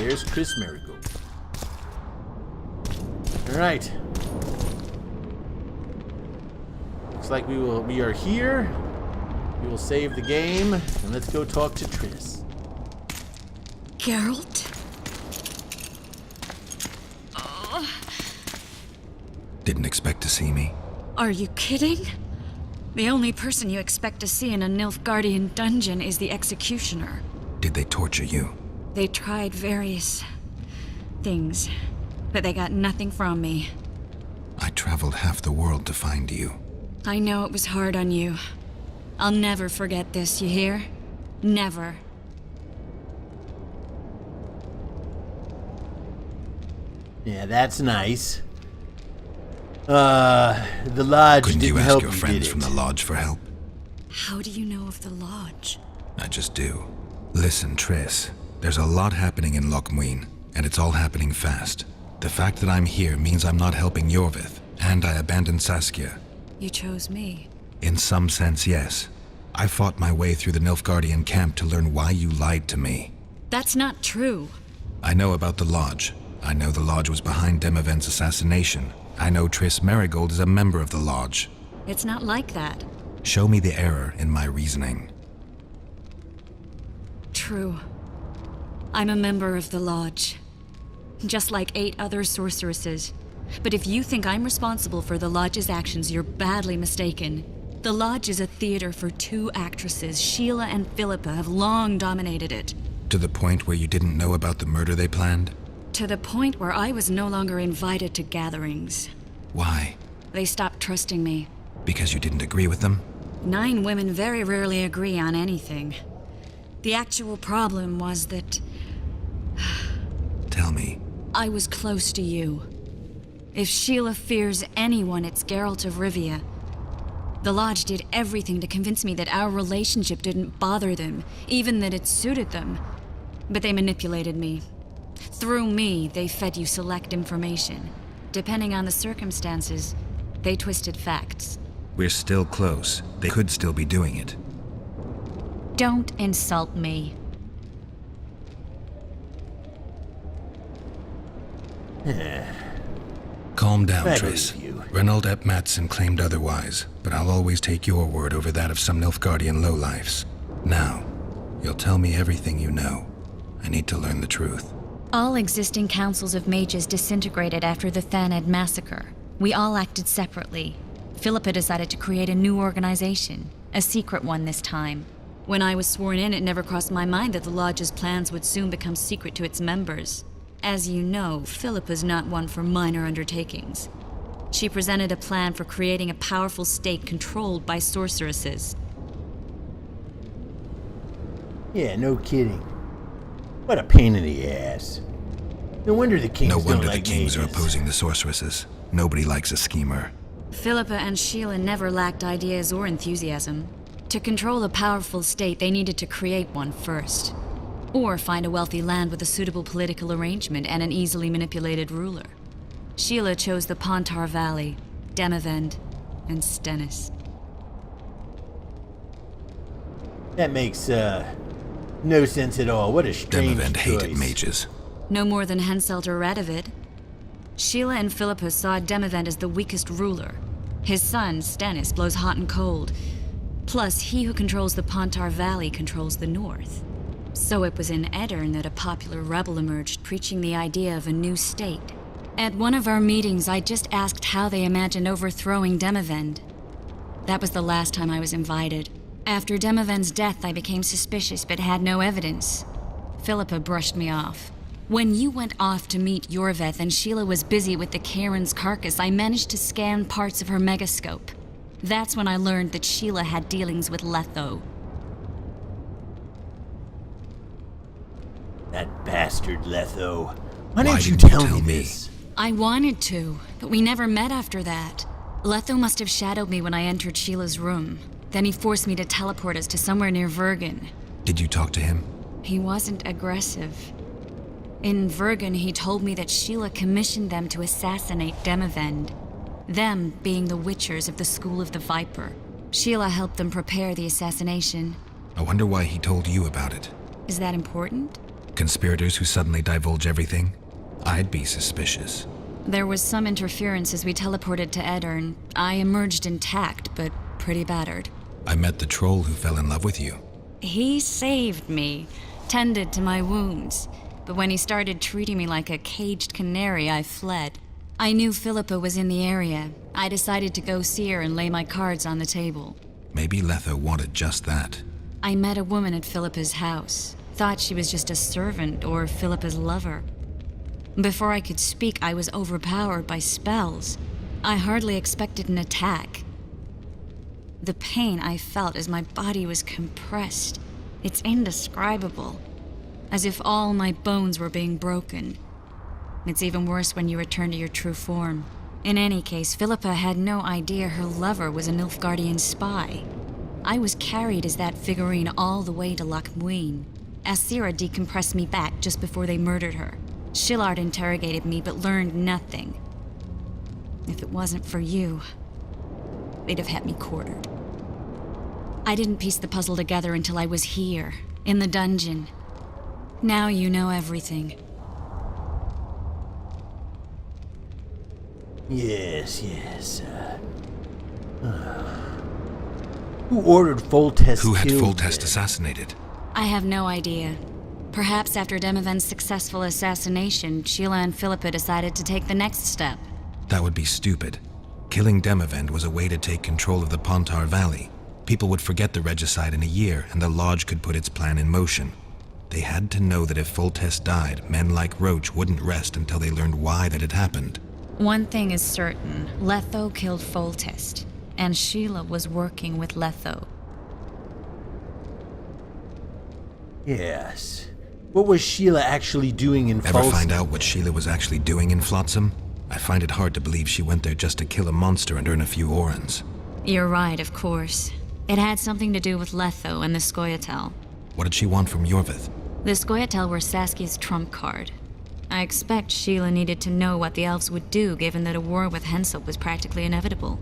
there's Triss Merigold. Alright. Looks like we are here. We will save the game, and let's go talk to Triss. Geralt? Didn't expect to see me. Are you kidding? The only person you expect to see in a Nilfgaardian dungeon is the executioner. Did they torture you? They tried various things, but they got nothing from me. I traveled half the world to find you. I know it was hard on you. I'll never forget this, you hear? Never. Yeah, that's nice. The lodge Couldn't didn't you ask help your you, friends did from it? the lodge for help? How do you know of the lodge? I just do. Listen, Triss, there's a lot happening in Lochmuin, and it's all happening fast. The fact that I'm here means I'm not helping Iorveth, and I abandoned Saskia. You chose me. In some sense, yes. I fought my way through the Nilfgaardian camp to learn why you lied to me. That's not true. I know about the lodge. I know the lodge was behind Demavend's assassination. I know Triss Merigold is a member of the lodge. It's not like that. Show me the error in my reasoning. True. I'm a member of the lodge. Just like 8 other sorceresses. But if you think I'm responsible for the lodge's actions, you're badly mistaken. The lodge is a theater for 2 actresses. Sheila and Philippa have long dominated it. To the point where you didn't know about the murder they planned? To the point where I was no longer invited to gatherings. Why? They stopped trusting me. Because you didn't agree with them? 9 women very rarely agree on anything. The actual problem was that Tell me. I was close to you. If Sheila fears anyone, it's Geralt of Rivia. The lodge did everything to convince me that our relationship didn't bother them, even that it suited them. But they manipulated me. Through me, they fed you select information. Depending on the circumstances, they twisted facts. We're still close. They could still be doing it. Don't insult me. Calm down, I Triss. believe you. Reynold ep Matson claimed otherwise, but I'll always take your word over that of some Nilfgaardian lowlifes. Now, you'll tell me everything you know. I need to learn the truth. All existing councils of mages disintegrated after the Thaned massacre. We all acted separately. Philippa decided to create a new organization, a secret one this time. When I was sworn in, it never crossed my mind that the lodge's plans would soon become secret to its members. As you know, Philippa's not one for minor undertakings. She presented a plan for creating a powerful state controlled by sorceresses. Yeah, no kidding. What a pain in the ass. No wonder the kings No don't wonder like the kings are mages. opposing the sorceresses. Nobody likes a schemer. Philippa and Sheila never lacked ideas or enthusiasm. To control a powerful state, they needed to create one first. Or find a wealthy land with a suitable political arrangement and an easily manipulated ruler. Sheila chose the Pontar Valley, Demavend, and Stennis. That makes, no sense at all. What a strange Demavend choice. hated mages. No more than Henselt or Radovid. Sheila and Philippa saw Demavend as the weakest ruler. His son, Stennis, blows hot and cold. Plus, he who controls the Pontar Valley controls the north. So it was in Edirn that a popular rebel emerged, preaching the idea of a new state. At one of our meetings, I just asked how they imagined overthrowing Demavend. That was the last time I was invited. After Demavend's death, I became suspicious but had no evidence. Philippa brushed me off. When you went off to meet Iorveth and Sheila was busy with the Karen's carcass, I managed to scan parts of her megascope. That's when I learned that Sheila had dealings with Letho. That bastard Letho. Why Why didn't you didn't you tell tell me me? this? I wanted to, but we never met after that. Letho must have shadowed me when I entered Sheila's room. Then he forced me to teleport us to somewhere near Vergen. Did you talk to him? He wasn't aggressive. In Vergen, he told me that Sheila commissioned them to assassinate Demavend. Them being the Witchers of the School of the Viper. Sheila helped them prepare the assassination. I wonder why he told you about it. Is that important? Conspirators who suddenly divulge everything? I'd be suspicious. There was some interference as we teleported to Edirn. I emerged intact, but pretty battered. I met the troll who fell in love with you. He saved me, tended to my wounds. But when he started treating me like a caged canary, I fled. I knew Philippa was in the area. I decided to go see her and lay my cards on the table. Maybe Letho wanted just that. I met a woman at Philippa's house. Thought she was just a servant or Philippa's lover. Before I could speak, I was overpowered by spells. I hardly expected an attack. The pain I felt as my body was compressed, it's indescribable. As if all my bones were being broken. It's even worse when you return to your true form. In any case, Philippa had no idea her lover was a Nilfgaardian spy. I was carried as that figurine all the way to Loch Muin. Asira decompressed me back just before they murdered her. Shillard interrogated me but learned nothing. If it wasn't for you, they'd have had me quartered. I didn't piece the puzzle together until I was here, in the dungeon. Now you know everything. Yes. Who ordered Foltest Who had killed Foltest then? assassinated? I have no idea. Perhaps after Demavend's successful assassination, Sheila and Philippa decided to take the next step. That would be stupid. Killing Demavend was a way to take control of the Pontar Valley. People would forget the regicide in a year, and the Lodge could put its plan in motion. They had to know that if Foltest died, men like Roach wouldn't rest until they learned why that had happened. One thing is certain. Letho killed Foltest, and Sheila was working with Letho. Yes. What was Sheila actually doing in Ever False? find out what Sheila was actually doing in Flotsam? I find it hard to believe she went there just to kill a monster and earn a few orans. You're right, of course. It had something to do with Letho and the Scoia'tael. What did she want from Iorveth? The Scoia'tael were Saskia's trump card. I expect Sheila needed to know what the elves would do, given that a war with Henselt was practically inevitable.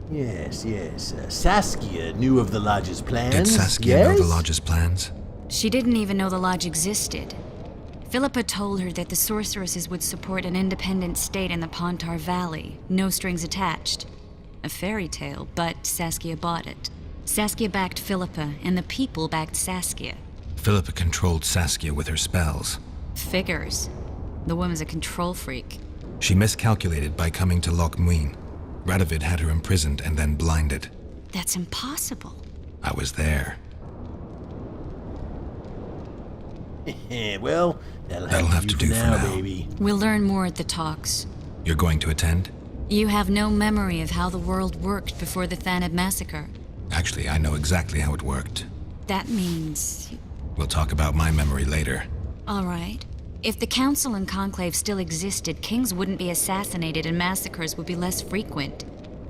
Yes. Saskia knew of the Lodge's plans. Did Saskia know the Lodge's plans? She didn't even know the Lodge existed. Philippa told her that the sorceresses would support an independent state in the Pontar Valley, no strings attached. A fairy tale, but Saskia bought it. Saskia backed Philippa, and the people backed Saskia. Philippa controlled Saskia with her spells. Figures. The woman's a control freak. She miscalculated by coming to Loch Muin. Radovid had her imprisoned and then blinded. That's impossible. I was there. Well, that'll have to do for now, baby. We'll learn more at the talks. You're going to attend? You have no memory of how the world worked before the Thanab massacre. Actually, I know exactly how it worked. That means... We'll talk about my memory later. All right. If the Council and Conclave still existed, kings wouldn't be assassinated and massacres would be less frequent.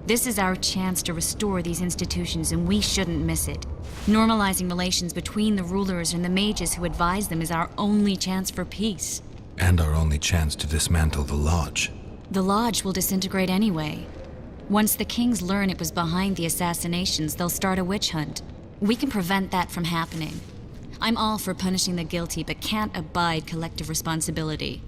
This is our chance to restore these institutions, and we shouldn't miss it. Normalizing relations between the rulers and the mages who advise them is our only chance for peace. And our only chance to dismantle the Lodge. The Lodge will disintegrate anyway. Once the kings learn it was behind the assassinations, they'll start a witch hunt. We can prevent that from happening. I'm all for punishing the guilty, but can't abide collective responsibility.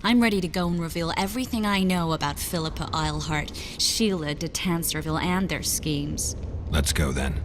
I'm ready to go and reveal everything I know about Philippa Eilhart, Sheila de Tanserville, and their schemes. Let's go then.